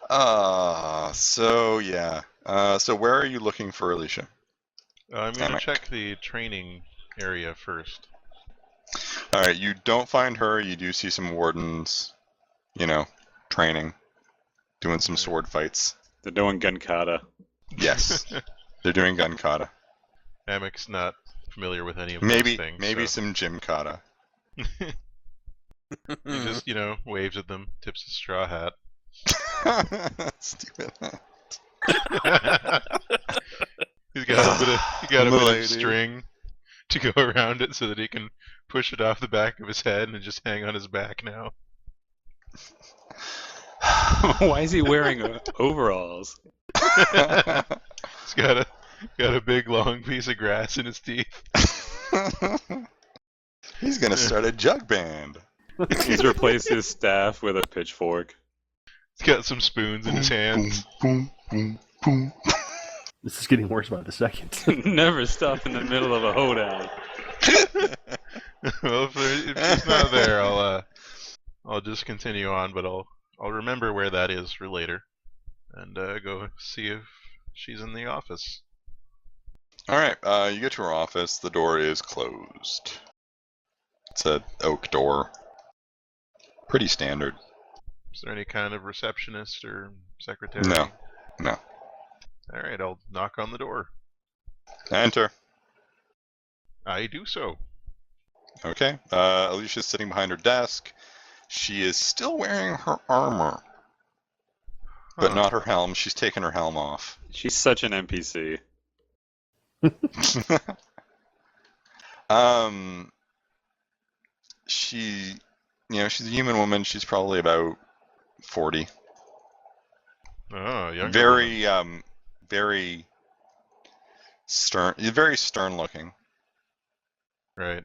So yeah. So where are you looking for Alicia? I'm going to Amek. check the training area first. Alright, you don't find her, you do see some wardens, training, doing some sword fights. They're doing gun kata. Yes. They're doing gun kata. Amek's not familiar with any of those Maybe things. some gym kata. He just, waves at them, tips his straw hat. Stupid. He's got a bit of string to go around it so that he can push it off the back of his head and just hang on his back now. Why is he wearing overalls? He's got a big long piece of grass in his teeth. He's gonna start a jug band. He's replaced his staff with a pitchfork. He's got some spoons in his hands. Boom, boom, boom. This is getting worse by the second. Never stop in the middle of a hoedown. Well, if she's not there, I'll just continue on, but I'll remember where that is for later, and go see if she's in the office. Alright, you get to her office, the door is closed. It's an oak door. Pretty standard. Is there any kind of receptionist or secretary? No. Alright, I'll knock on the door. Enter. I do so. Okay, Alicia's sitting behind her desk. She is still wearing her armor, but not her helm. She's taken her helm off. She's such an NPC. She's a human woman. She's probably about 40. Oh, younger. Very stern. Very stern looking. Right.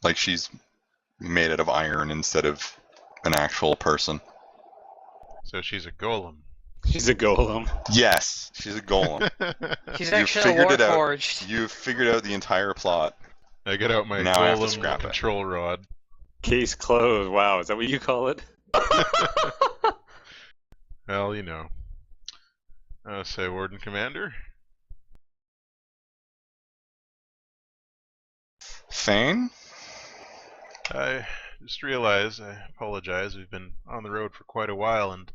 Like she's made out of iron instead of an actual person. So she's a golem. She's a golem. Yes, she's a golem. She's actually a figured it out. warforged. You've figured out the entire plot. I get out my Now I have to golem scrap it. control rod. Case closed. Wow, is that what you call it? Well, say Warden-Commander. Thane? I just realized, I apologize, we've been on the road for quite a while, and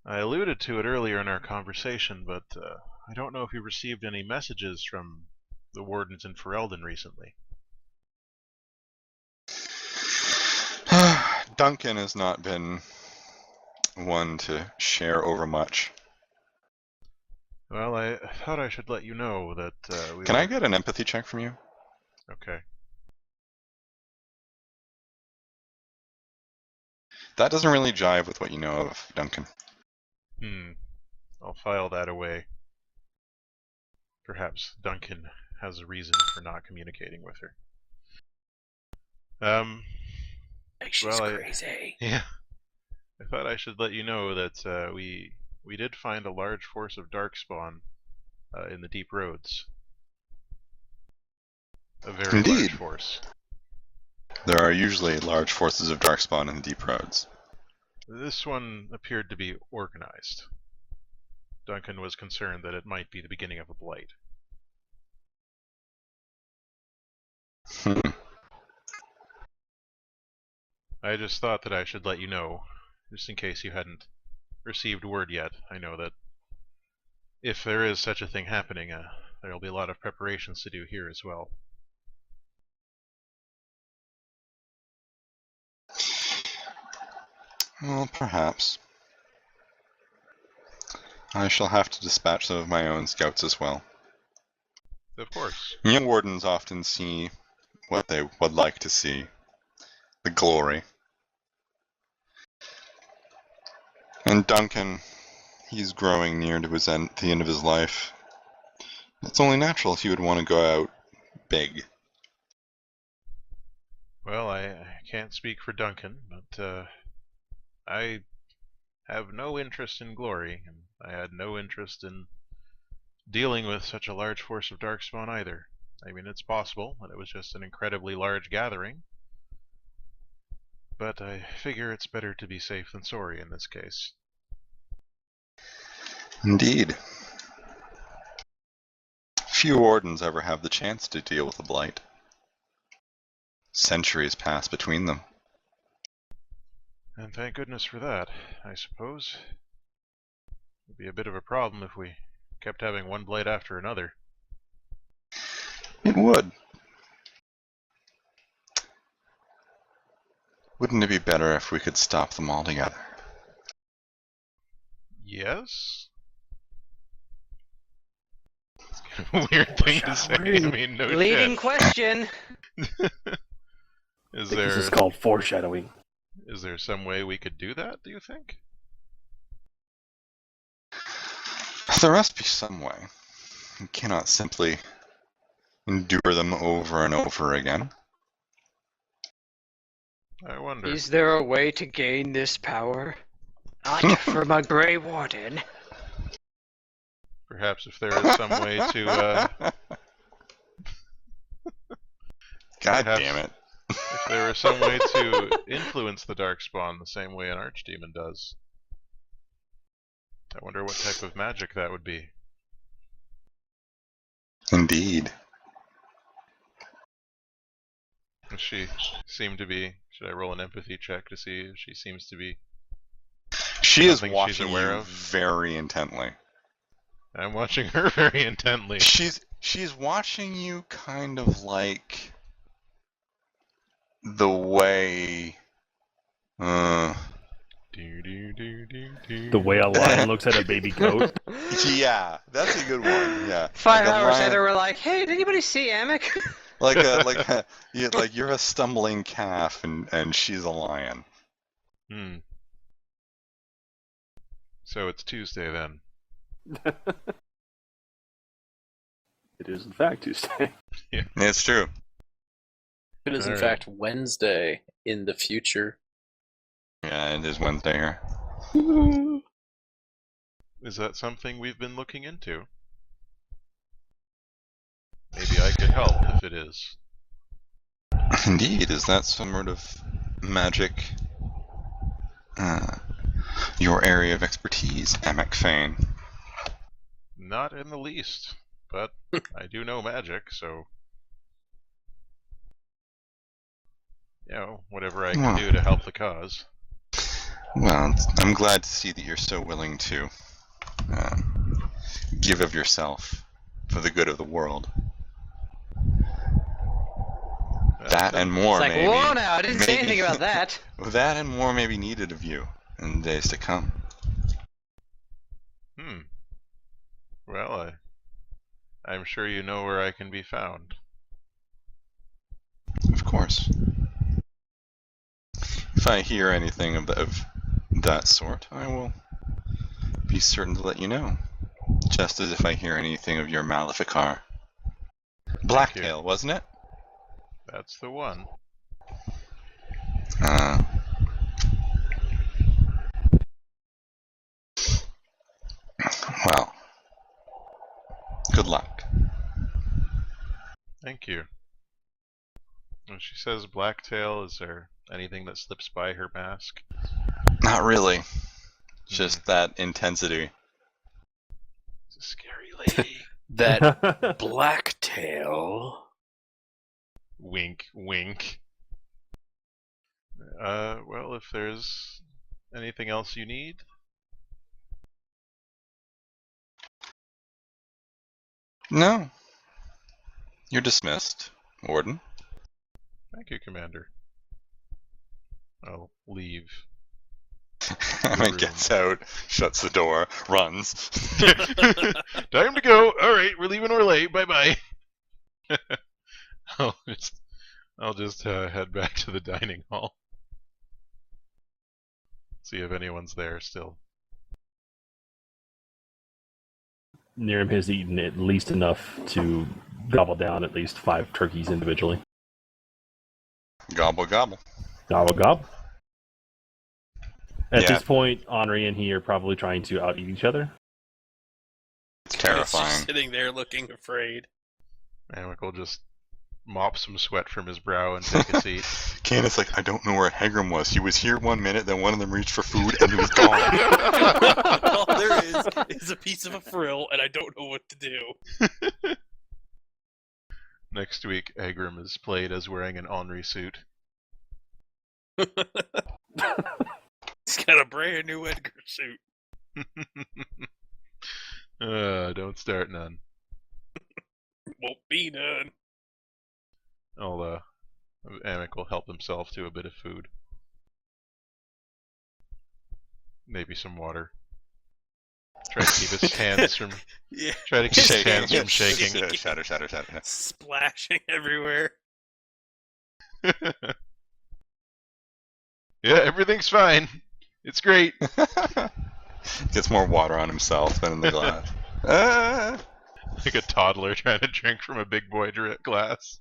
I alluded to it earlier in our conversation, but I don't know if you received any messages from the wardens in Ferelden recently. Duncan has not been one to share over much. Well, I thought I should let you know that Can I get an empathy check from you? Okay. That doesn't really jive with what you know of Duncan. I'll file that away. Perhaps Duncan has a reason for not communicating with her. She's crazy. Yeah. I thought I should let you know that we did find a large force of darkspawn in the deep roads. A very Indeed. large force. There are usually large forces of darkspawn in the deep roads. This one appeared to be organized. Duncan was concerned that it might be the beginning of a blight. I just thought that I should let you know, just in case you hadn't received word yet. I know that if there is such a thing happening, there will be a lot of preparations to do here as well. Well, perhaps. I shall have to dispatch some of my own scouts as well. Of course. Young wardens often see what they would like to see. The glory. And Duncan, he's growing near to the end of his life. It's only natural he would want to go out big. Well, I can't speak for Duncan, but I have no interest in glory, and I had no interest in dealing with such a large force of darkspawn either. I mean, it's possible that it was just an incredibly large gathering, but I figure it's better to be safe than sorry in this case. Indeed. Few wardens ever have the chance to deal with a blight. Centuries pass between them. And thank goodness for that, I suppose. It would be a bit of a problem if we kept having one blight after another. It would. Wouldn't it be better if we could stop them all together? Yes? It's kind of a weird thing to say. I mean, no Leading shit. question. Is This is there called foreshadowing. some way we could do that, do you think? There must be some way. We cannot simply endure them over and over again. I wonder. Is there a way to gain this power? Not from a Grey Warden. Perhaps if there is some way to, God perhaps damn it. if there was some way to influence the Darkspawn the same way an Archdemon does. I wonder what type of magic that would be. Indeed. Does she seem to be... Should I roll an empathy check to see if she seems to be... She is Something she's watching aware you of? very intently. I'm watching her very intently. She's watching you kind of like the way Do, do, do, do, do. The way a lion looks at a baby goat. yeah, that's a good one. Yeah. 5 Like a hours lion- later, we're like, hey, did anybody see Amek? like you're a stumbling calf and she's a lion. Hmm. So it's Tuesday then. It is in fact Tuesday. It's true. It is in Alright. fact Wednesday in the future. Yeah, it is Wednesday here. Is that something we've been looking into? Maybe I could help if it is. Indeed, is that some sort of magic? Your area of expertise, Amek Fane. Not in the least, but I do know magic, so... You know, whatever I can do to help the cause. Well, I'm glad to see that you're so willing to give of yourself for the good of the world. That and more, It's like, maybe. whoa now, I didn't say maybe- anything about that. That and more may be needed of you in the days to come. Well, I'm sure you know where I can be found. Of course. If I hear anything of that sort, I will be certain to let you know. Just as if I hear anything of your Maleficar. Blacktail, wasn't it? That's the one. Well, good luck. Thank you. When she says Blacktail, is there anything that slips by her mask? Not really. Just that intensity. It's a scary lady. That Blacktail. Wink, wink. Well, if there's anything else you need, No. You're dismissed, Warden. thank you, Commander. I'll leave. Amek gets out, shuts the door, runs. Time to go. All right, we're leaving. We're late. Bye bye. I'll just head back to the dining hall. See if anyone's there still. Niram has eaten at least enough to gobble down at least 5 turkeys individually. Gobble gobble. Gobble gob. At Yeah. this point, Henri and he are probably trying to out-eat each other. It's He's terrifying. just sitting there looking afraid. Amek will just mop some sweat from his brow and take a seat. Candace like, I don't know where Hegram was. He was here 1 minute, then one of them reached for food, and he was gone. All there is a piece of a frill, and I don't know what to do. Next week, Agram is played as wearing an Henri suit. He's got a brand new Edgar suit. Don't start none. Won't be none. Amek will help himself to a bit of food. Maybe some water. Try to keep his hands from Yeah. try to keep his hands from shaking. Shatter. Splashing everywhere. Yeah, everything's fine. It's great. Gets more water on himself than in the glass. Ah! Like a toddler trying to drink from a big boy glass.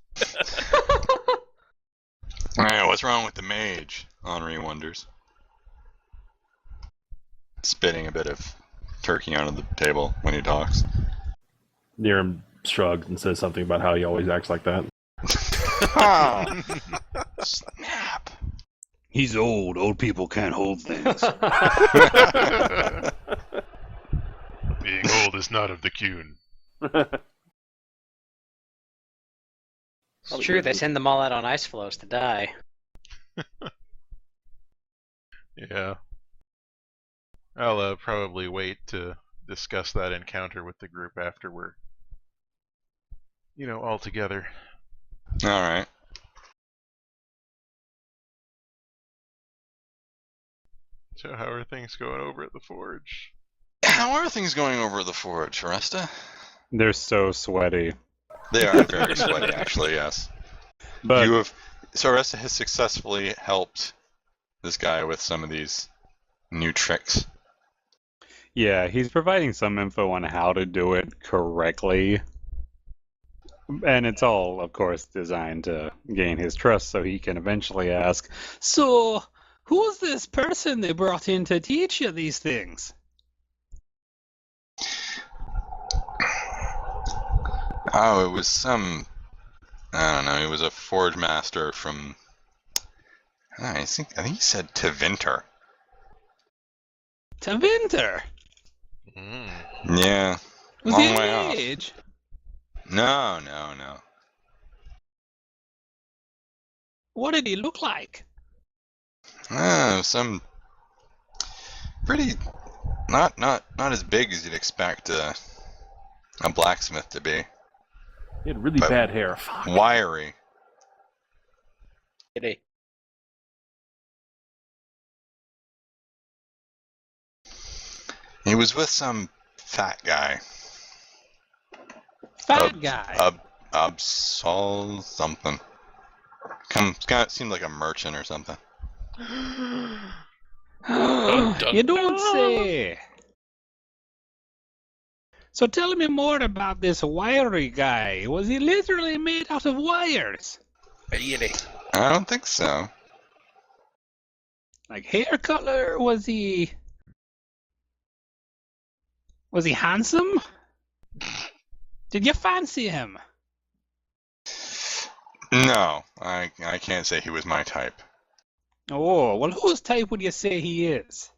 Alright, what's wrong with the mage? Henri wonders. Spitting a bit of turkey onto the table when he talks. Niram shrugs and says something about how he always acts like that. Ah! Snap! He's old. Old people can't hold things. Being old is not of the Kuhn. It's true, they send them all out on ice floes to die. Yeah. I'll probably wait to discuss that encounter with the group after we're, all together. Alright. So how are things going over at the Forge? How are things going over at the Forge, Aresta? They're so sweaty. They are very sweaty, actually, yes. But So Aresta has successfully helped this guy with some of these new tricks. yeah, he's providing some info on how to do it correctly. And it's all, of course, designed to gain his trust so he can eventually ask, So, who's this person they brought in to teach you these things? Oh, it was some... I don't know, he was a forge master from... I think he said Tevinter. To Winter. Mm. Yeah. Was Long he way any off. age? No. What did he look like? Some pretty... Not as big as you'd expect a blacksmith to be. He had really But- bad hair. Wiry. Kitty. He was with some fat guy. Fat guy. Absol something. Seemed like a merchant or something. You don't say. So tell me more about this wiry guy. Was he literally made out of wires? Kitty. I don't think so. Like hair color? Was he handsome? Did you fancy him? No, I can't say he was my type. Oh, well, whose type would you say he is?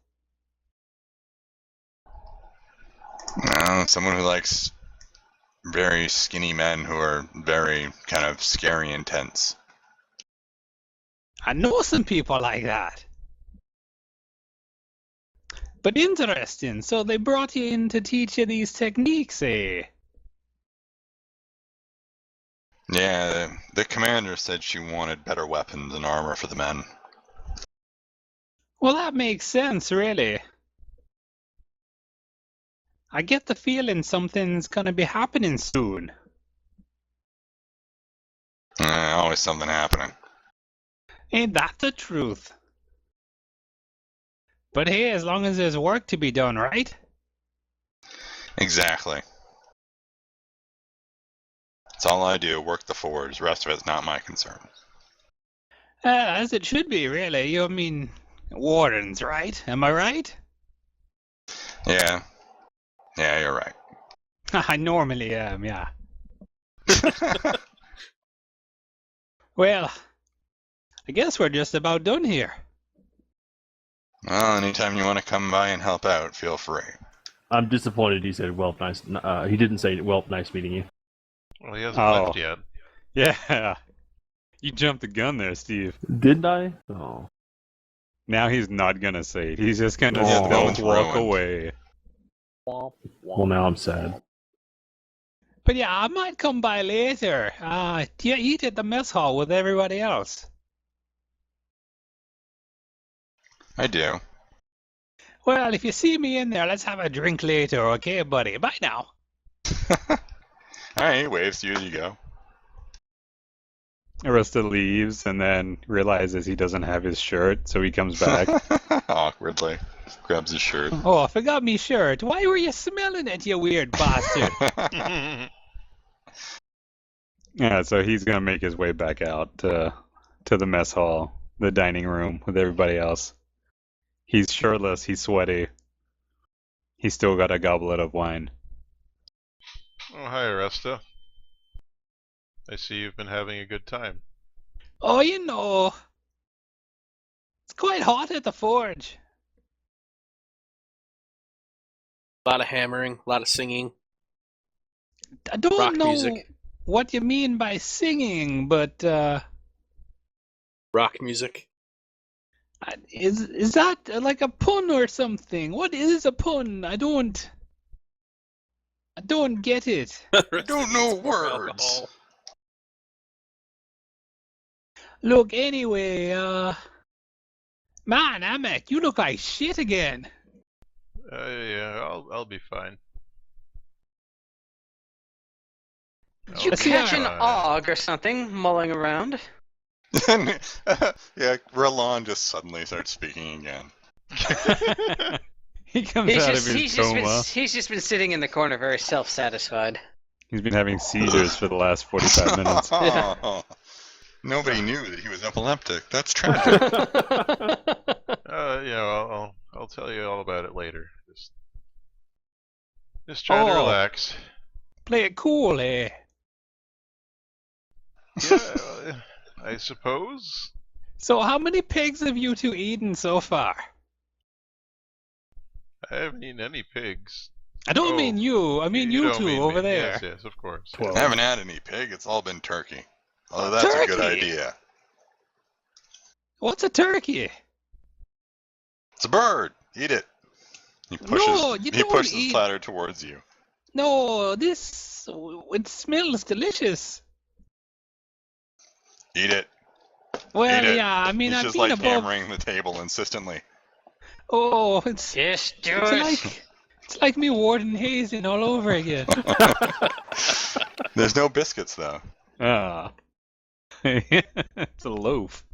No, someone who likes very skinny men who are very kind of scary intense. I know some people like that. But interesting, so they brought you in to teach you these techniques, eh? Yeah, the commander said she wanted better weapons and armor for the men. Well, that makes sense, really. I get the feeling something's gonna be happening soon. Always something happening. Ain't that the truth? But hey, as long as there's work to be done, right? Exactly. That's all I do, work the forge. The rest of it's not my concern. As it should be, really. You mean, wardens, right? Am I right? Yeah, you're right. I normally am, yeah. Well, I guess we're just about done here. Well, anytime you want to come by and help out, feel free. I'm disappointed he said, well, nice. He didn't say, well, nice meeting you. Well, he hasn't Oh. left yet. Yeah. You jumped the gun there, Steve. Didn't I? Oh. Now he's not gonna say it. He's just gonna Yeah, the stealth moment's walk ruined. away. Well, now I'm sad. But yeah, I might come by later. Do you eat at the mess hall with everybody else? I do. Well, if you see me in there, let's have a drink later, okay, buddy? Bye now. Alright, he waves to you as you go. Arista leaves and then realizes he doesn't have his shirt, so he comes back. Awkwardly. Grabs his shirt. Oh, I forgot me shirt. Why were you smelling it, you weird bastard? Yeah, so he's gonna make his way back out to the mess hall, the dining room with everybody else. He's shirtless, he's sweaty. He's still got a goblet of wine. Oh, hi, Aresta. I see you've been having a good time. Oh, you know, it's quite hot at the forge. A lot of hammering, a lot of singing. I don't Rock know music. what you mean by singing, but Rock music. is that like a pun or something? What is a pun? I don't get it. I don't know words. Look, anyway, man, Amek, you look like shit again. Yeah, I'll be fine. Did you I'll be catch an fine. og or something mulling around? Yeah, Roland just suddenly starts speaking again. He comes out of his coma. He's just been sitting in the corner, very self-satisfied. He's been having seizures for the last 45 minutes. Oh, nobody knew that he was epileptic. That's tragic. Yeah, I'll tell you all about it later. Just try to Oh. relax. Play it cool, eh? Yeah, I suppose. So how many pigs have you two eaten so far? I haven't eaten any pigs. I don't Oh, mean you, I mean you don't two mean over me. there. Yes, of course. 12. I haven't had any pig. It's all been turkey. Oh, that's a good Turkey? idea. What's a turkey? It's a bird. Eat it. He pushes. No, you he don't pushes the eat- platter towards you. No, it smells delicious. Eat it. Well, Eat it. yeah, I mean, He's I've just been like above. hammering the table insistently. Oh, it's Just do it's it. like me Warden hazing all over again. There's no biscuits though. Ah. It's a loaf.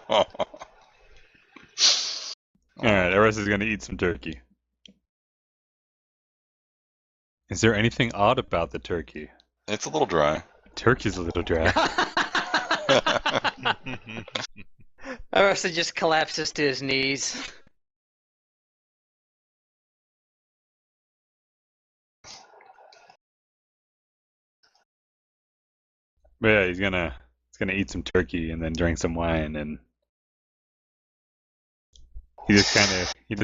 Alright, Arista's gonna eat some turkey. Is there anything odd about the turkey? It's a little dry. Turkey's a little dry. Arista just collapses to his knees. But yeah, he's gonna eat some turkey and then drink some wine, and he just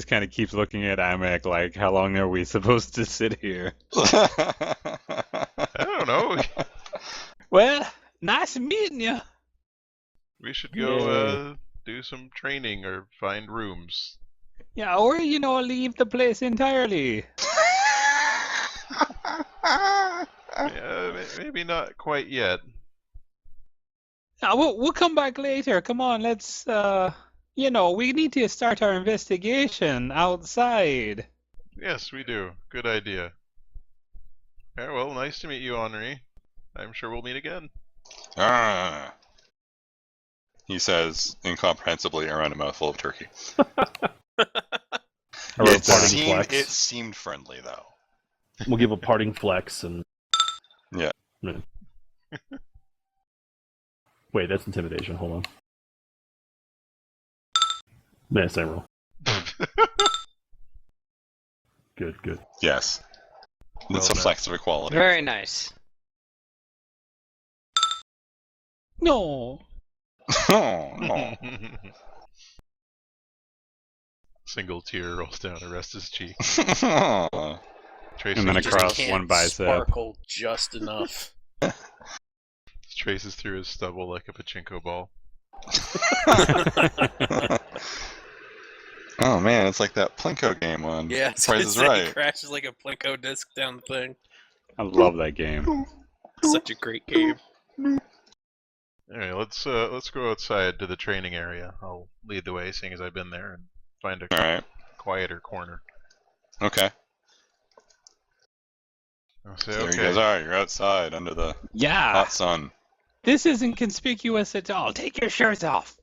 kind of keeps looking at Amek like, how long are we supposed to sit here? I don't know. Well, nice meeting you. We should go do some training or find rooms. Yeah, or leave the place entirely. Yeah, maybe not quite yet. We'll come back later. Come on, let's. We need to start our investigation outside. Yes, we do. Good idea. Yeah, well, nice to meet you, Henri. I'm sure we'll meet again. Ah. He says incomprehensibly around a mouthful of turkey. It seemed friendly though. We'll give a parting flex and. Yeah. Wait, that's intimidation. Hold on. Nah, same roll. Good. Yes. It's a done. flex of equality. Very nice. No. Oh, no. Single tear rolls down Arresta's cheek. Aw. Traces And then Just across can't one bicep. Sparkle just enough. traces through his stubble like a pachinko ball. Oh man, it's like that Plinko game on Yeah, Price so is it Right. crashes like a Plinko disc down the thing. I love that game. Such a great game. Anyway, let's go outside to the training area. I'll lead the way, seeing as I've been there, and find a Alright. quieter corner. Okay. I'll say, So there okay. you guys are. You're outside under the Yeah. hot sun. This isn't conspicuous at all. Take your shirts off.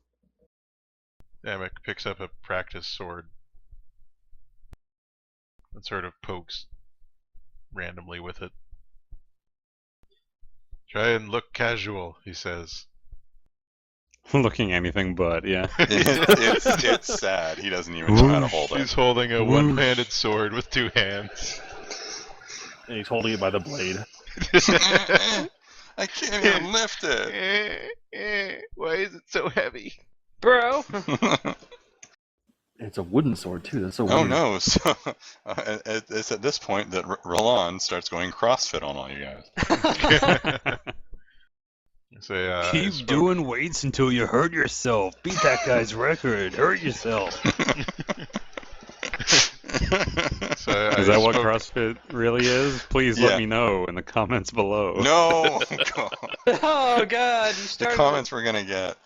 Amek picks up a practice sword and sort of pokes randomly with it. Try and look casual, he says. Looking anything but, yeah. It's sad. He doesn't even know how to hold He's it. holding a one-handed sword with two hands. And he's holding it by the blade. I can't even lift it. Why is it so heavy? Bro. It's a wooden sword too. That's so Oh weird. no! So it's at this point that Roland starts going CrossFit on all you guys. Say, I Keep spoke- doing weights until you hurt yourself. Beat that guy's record. Hurt yourself. So Is I that what spoke- CrossFit really is? Please Yeah. let me know in the comments below. No, God. Oh God, you The started. comments we're gonna get.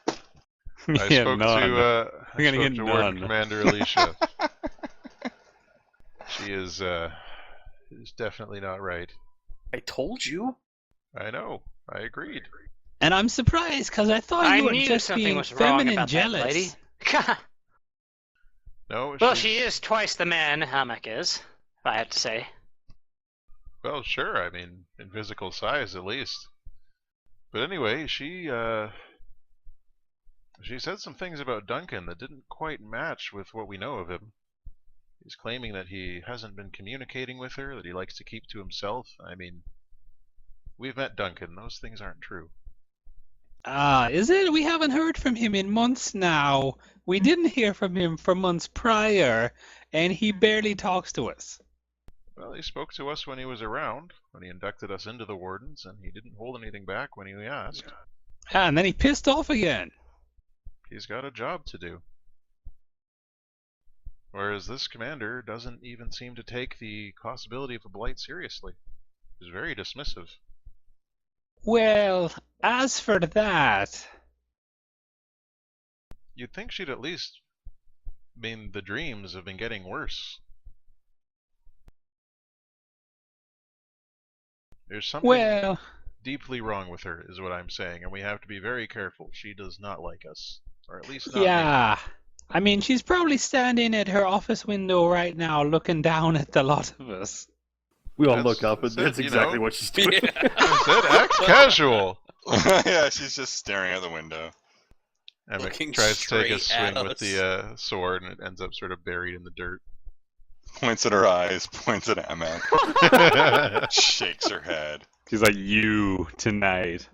I Yeah, spoke none. to We're gonna get none. Warden-Commander Elisha. She is definitely not right. I told you. I know. I agreed. And I'm surprised because I thought I you were knew just something being was wrong feminine about jealous. that lady. No. Well, she's- she is twice the man Amek is, if I have to say. Well, sure. I mean, in physical size, at least. But anyway, she said some things about Duncan that didn't quite match with what we know of him. He's claiming that he hasn't been communicating with her, that he likes to keep to himself. I mean, we've met Duncan. Those things aren't true. Ah, is it? We haven't heard from him in months now. We didn't hear from him for months prior, and he barely talks to us. Well, he spoke to us when he was around, when he inducted us into the Wardens, and he didn't hold anything back when he asked. Ah, and then he pissed off again. He's got a job to do. Whereas this commander doesn't even seem to take the possibility of a blight seriously. He's very dismissive. Well, as for that, You'd think she'd at least... I mean, the dreams have been getting worse. There's something well, deeply wrong with her, is what I'm saying, and we have to be very careful. She does not like us. Or at least not me. yeah. I mean, she's probably standing at her office window right now looking down at the lot of us. We all That's- look up, and that's it, that's you exactly know. what she's doing. Yeah. I said act casual! Yeah, she's just staring out the window. Amek Looking tries to take a straight at swing with us. the sword, and it ends up sort of buried in the dirt. Points at her eyes, points at Amek, shakes her head. She's like, you tonight.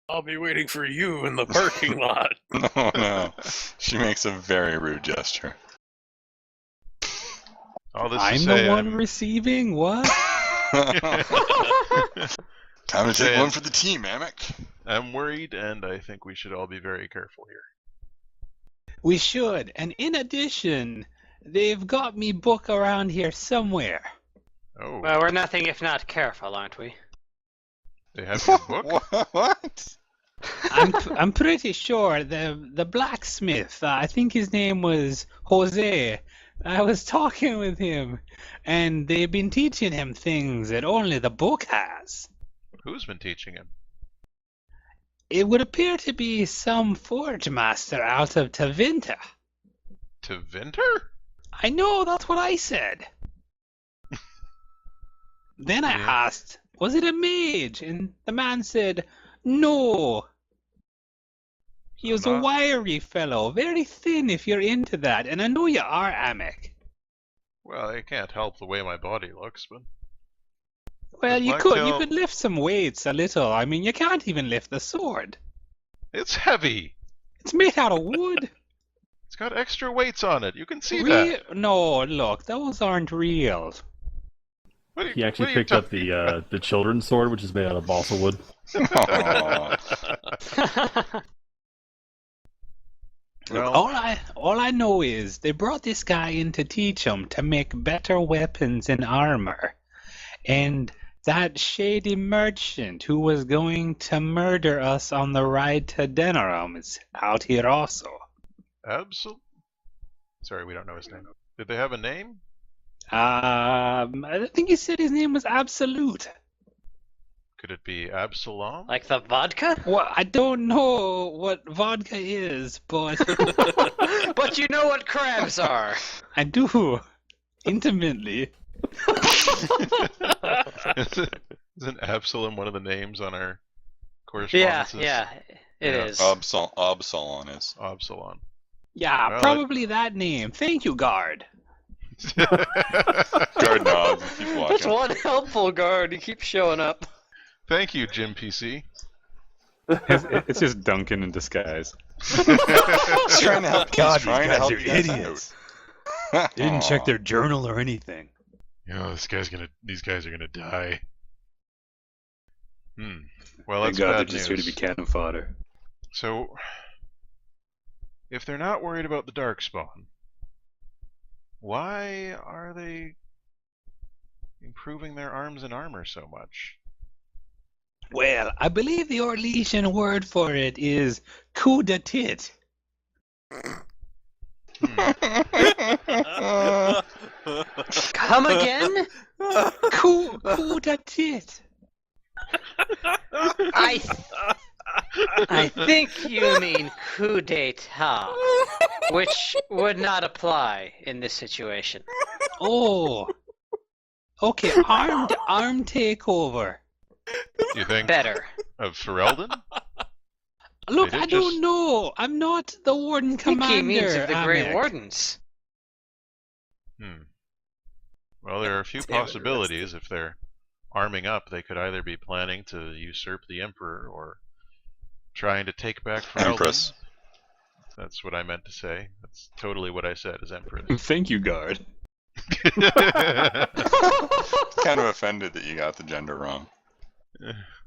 I'll be waiting for you in the parking lot. Oh no. She makes a very rude gesture. All this to I'm say, the one receiving? What? Time to take Saying- one for the team, Amek. I'm worried, and I think we should all be very careful here. We should. And in addition, they've got me book around here somewhere. Oh, Well, we're nothing if not careful, aren't we? they have your book? What? I'm pretty sure the blacksmith. I think his name was Jose. I was talking with him, and they've been teaching him things that only the book has. Who's been teaching him? It would appear to be some forge master out of Tavinta. To Vinter? I know, that's what I said. Then I Yeah. asked, was it a mage? And the man said, no. He was a Not- wiry fellow, very thin if you're into that, and I know you are, Amek. Well, I can't help the way my body looks, but Well, you Blacktail- could lift some weights a little. I mean, you can't even lift the sword. It's heavy. It's made out of wood. It's got extra weights on it. You can see that. No, look, those aren't real. What are you- He actually what are you picked up talking the children's sword, which is made out of balsa wood. Aw. Well, All I know is they brought this guy in to teach him to make better weapons and armor. And that shady merchant who was going to murder us on the ride to Denerim is out here also. Sorry, we don't know his name. Did they have a name? I think he said his name was Absolute. Could it be Absalom? Like the vodka? Well, I don't know what vodka is, but But you know what crabs are. I do. Intimately. Isn't Absalom one of the names on our Yeah, correspondences? yeah, it Yeah. is. Absolon is. Absalom. Yeah, Well, probably that name. Thank you, guard. Guard nods and keep That's walking. one helpful guard. He keeps showing up. Thank you, Jim PC. It's just Duncan in disguise. He's trying to help. God, He's trying these to help guys are you guys idiots. out. They didn't check Aw. their journal or anything. These guys are gonna die. Well, Thank that's God they're bad just news. here to be cannon fodder. So, if they're not worried about the Darkspawn, why are they improving their arms and armor so much? Well, I believe the Orlesian word for it is coup de tit. Come again? Coup de tit. I think you mean coup d'etat, which would not apply in this situation. Oh. Okay, armed takeover. You think Better. of Ferelden? Look, They did I don't just- know. I'm not the Warden-Commander. I think he means of the Grey Amek. Wardens. Well, there are a few Damn it, possibilities. If they're arming up, they could either be planning to usurp the Emperor or trying to take back Ferelden. Empress. That's what I meant to say. That's totally what I said, is Empress. Thank you, guard. Kind of offended that you got the gender wrong.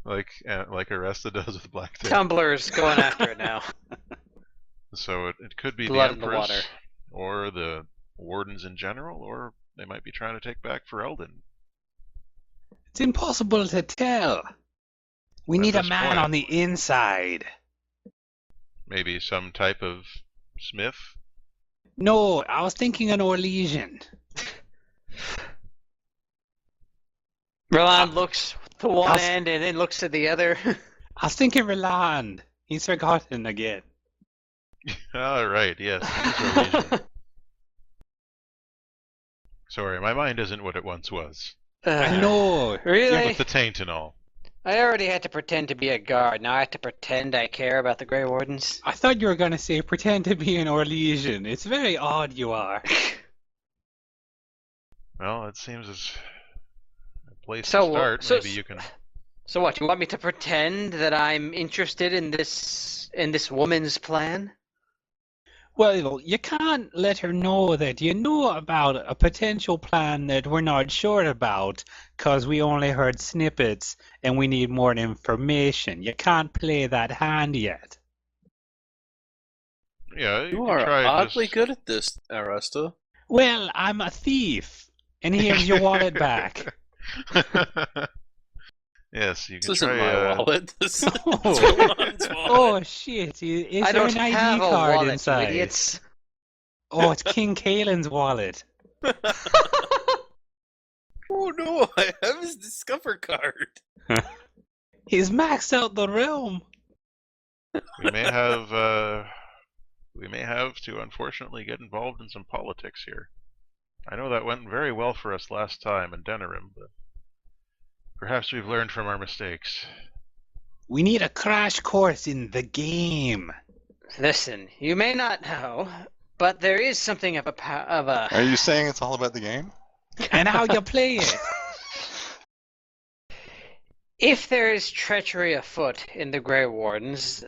like Aresta does with Blacktail. Tumblr's going after it now. So it could be Blood the in the Empress, water. or the Wardens in general, or they might be trying to take back Ferelden. It's impossible to tell. We At need a this man point. on the inside. Maybe some type of smith? No, I was thinking an Orlesian. Roland looks to one I'll- end and then looks to the other. I was thinking Roland. He's forgotten again. All right, yes. he's Norwegian. Sorry, my mind isn't what it once was. I know. Really? With the taint and all. I already had to pretend to be a guard. Now I have to pretend I care about the Grey Wardens. I thought you were going to say pretend to be an Orlesian. It's very odd you are. Well, it seems as a place So, to start. so- Maybe you can. So what? You want me to pretend that I'm interested in this woman's plan? Well, you can't let her know that you know about a potential plan that we're not sure about because we only heard snippets and we need more information. You can't play that hand yet. Yeah, You can are try oddly just... good at this, Aresta. Well, I'm a thief. And here's your wallet back. Yes, you This can isn't try. my wallet. This is Oh. Roland's wallet. Oh, shit. Is I there don't an ID have a card wallet, inside? you idiots. Oh, it's King Kalen's wallet. Oh no, I have his Discover card. He's maxed out the realm. we may have to unfortunately get involved in some politics here. I know that went very well for us last time in Denerim, but perhaps we've learned from our mistakes. We need a crash course in the game. Listen, you may not know, but there is something of a Are you saying it's all about the game? And how you play it. If there is treachery afoot in the Grey Wardens,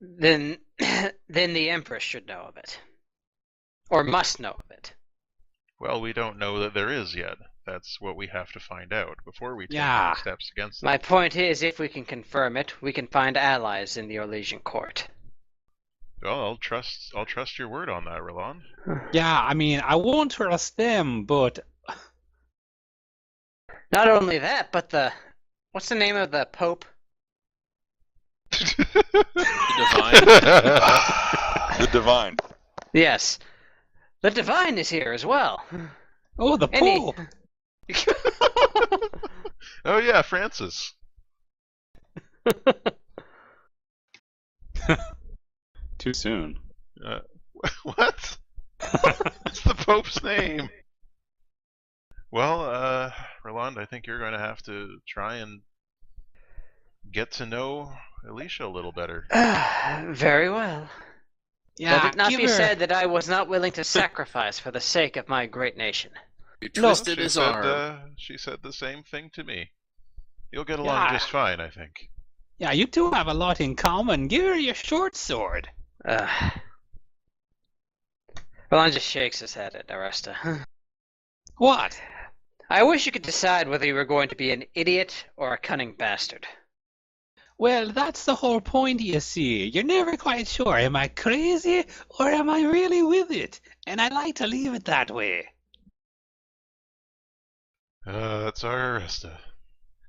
then then the Empress should know of it. Or must know of it. Well, we don't know that there is yet. That's what we have to find out before we take Yeah. any steps against it. My point is, if we can confirm it, we can find allies in the Orlesian court. Well, I'll trust your word on that, Roland. Yeah, I mean, I won't trust them, but Not only that, but what's the name of the Pope? Divine. The divine. Yes. The Divine is here as well. oh, the Any- Pope. Oh yeah, Francis. Too soon. What? It's the Pope's name. Well, Roland, I think you're going to have to try and get to know Alicia a little better. Very well. Yeah, Let it not give be her- said that I was not willing to sacrifice for the sake of my great nation. You twisted She his said, arm. she said the same thing to me. You'll get along Yeah. just fine, I think. Yeah, you two have a lot in common. Give her your short sword. Roland just shakes his head at Aresta. What? I wish you could decide whether you were going to be an idiot or a cunning bastard. Well, that's the whole point, you see. You're never quite sure. Am I crazy or am I really with it? And I like to leave it that way. That's our Aresta.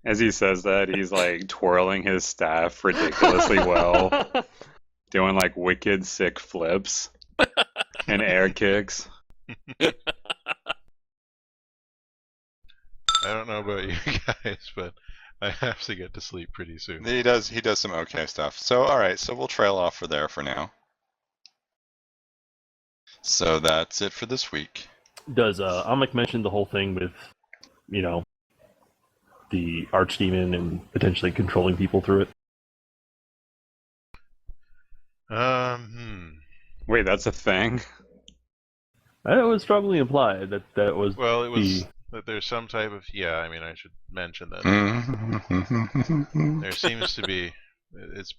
As he says that, he's like twirling his staff ridiculously well, doing like wicked sick flips and air kicks. I don't know about you guys, but I have to get to sleep pretty soon. He does some okay stuff. So alright, so we'll trail off for there for now. So that's it for this week. Does Amek mention the whole thing with, you know, the archdemon and potentially controlling people through it? Wait, that's a thing? It was strongly implied that that was Well, it was the... that there's some type of I mean, I should mention that Mm-hmm. there seems to be it's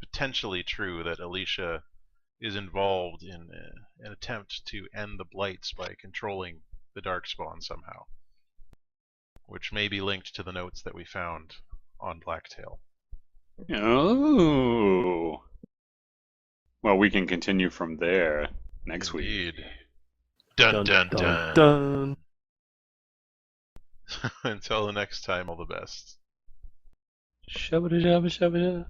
potentially true that Alicia is involved in an attempt to end the blights by controlling the darkspawn somehow, which may be linked to the notes that we found on Blacktail. Oh. Well, we can continue from there next week. Indeed. Dun dun dun. dun. Until the next time, all the best. Shabba-dabba-shabba-dabba.